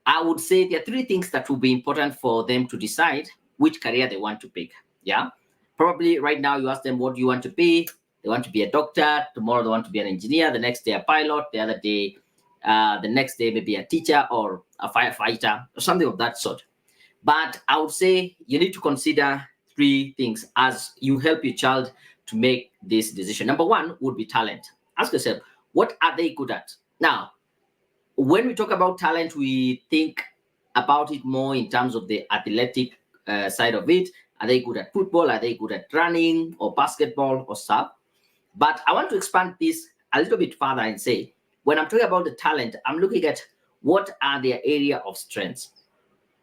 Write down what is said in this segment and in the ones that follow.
I would say there are three things that will be important for them to decide which career they want to pick. Yeah. Probably right now you ask them, what do you want to be? They want to be a doctor. Tomorrow they want to be an engineer. The next day a pilot. The next day maybe a teacher or a firefighter or something of that sort. But I would say you need to consider three things as you help your child to make this decision. Number one would be talent. Ask yourself, what are they good at? Now, when we talk about talent, we think about it more in terms of the athletic side of it. Are they good at football? Are they good at running or basketball or stuff? But I want to expand this a little bit further and say, when I'm talking about the talent, I'm looking at what are their area of strengths.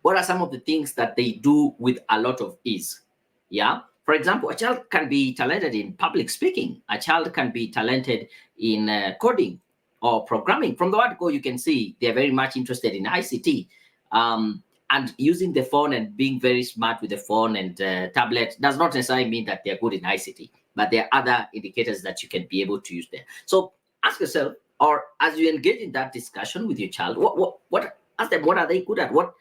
What are some of the things that they do with a lot of ease? Yeah. For example, a child can be talented in public speaking. A child can be talented in coding or programming. From the word go, you can see they're very much interested in ICT. And using the phone and being very smart with the phone and tablet does not necessarily mean that they're good in ICT, but there are other indicators that you can be able to use there. So ask yourself, or as you engage in that discussion with your child, ask them, what are they good at? What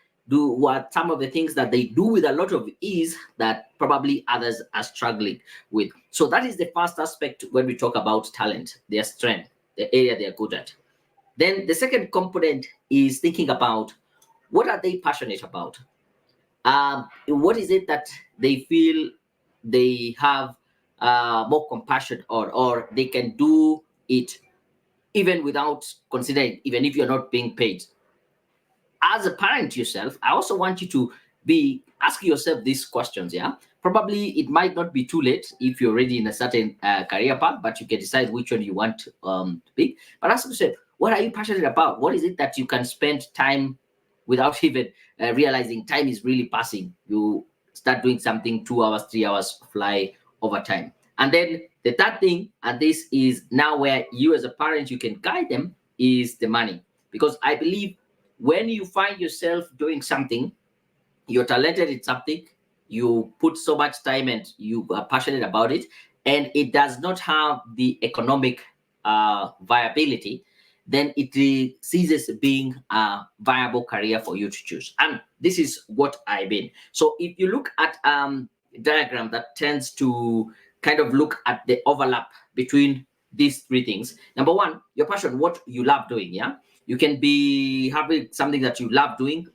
some of the things that they do with a lot of ease that probably others are struggling with. So that is the first aspect when we talk about talent, their strength, the area they're good at. Then the second component is thinking about what are they passionate about? What is it that they feel they have more compassion or they can do it even without considering, even if you're not being paid? As a parent yourself, I also want you to be asking yourself these questions. Yeah, probably it might not be too late if you're already in a certain career path, but you can decide which one you want to pick. But ask yourself, what are you passionate about? What is it that you can spend time without even realizing time is really passing? You start doing something, 2 hours, 3 hours fly over time. And then the third thing, and this is now where you as a parent you can guide them, is the money. Because I believe when you find yourself doing something, you're talented in something, you put so much time and you are passionate about it, and it does not have the economic viability, then it ceases being a viable career for you to choose. And this is what I mean. So if you look at diagram that tends to kind of look at the overlap between these three things. Number one, your passion, what you love doing. Yeah, you can be having something that you love doing,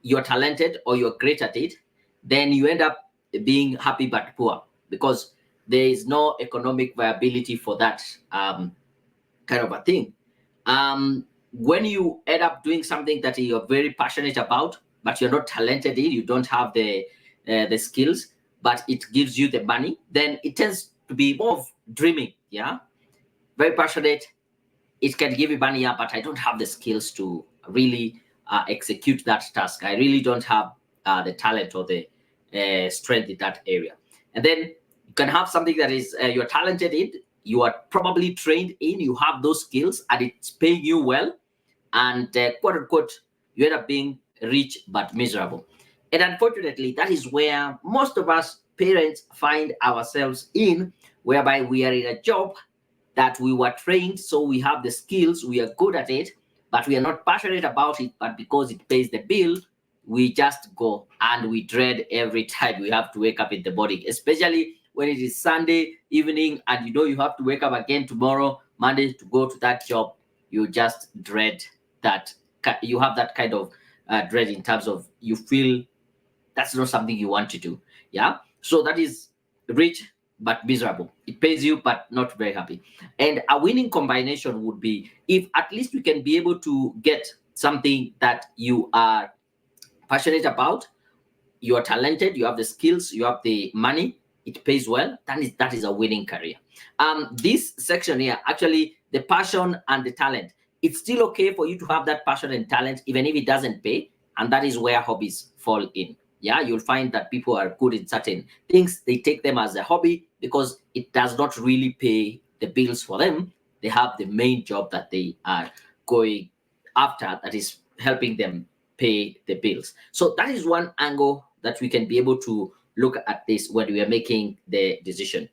you're talented or you're great at it, then you end up being happy but poor because there is no economic viability for that kind of a thing. When you end up doing something that you're very passionate about, but you're not talented in, you don't have the skills, but it gives you the money, then it tends to be more of dreaming. Yeah, very passionate, it can give you money, yeah, but I don't have the skills to really execute that task. I really don't have the talent or the strength in that area. And then you can have something that is you're talented in, you are probably trained in, you have those skills, and it's paying you well, and quote unquote, you end up being rich but miserable. And unfortunately, that is where most of us parents find ourselves in, whereby we are in a job that we were trained, so we have the skills, we are good at it, but we are not passionate about it. But because it pays the bill, we just go and we dread every time we have to wake up in the morning, especially when it is Sunday evening and you know you have to wake up again tomorrow, Monday, to go to that job. You just dread that. You have that kind of dread in terms of you feel that's not something you want to do. Yeah. So that is rich but miserable. It pays you but not very happy. And a winning combination would be if at least you can be able to get something that you are passionate about, you are talented, you have the skills, you have the money, it pays well, that is a winning career. This section here, actually, the passion and the talent, it's still okay for you to have that passion and talent even if it doesn't pay, and that is where hobbies fall in. Yeah, you'll find that people are good in certain things, they take them as a hobby because it does not really pay the bills for them. They have the main job that they are going after that is helping them pay the bills. So that is one angle that we can be able to look at this when we are making the decision.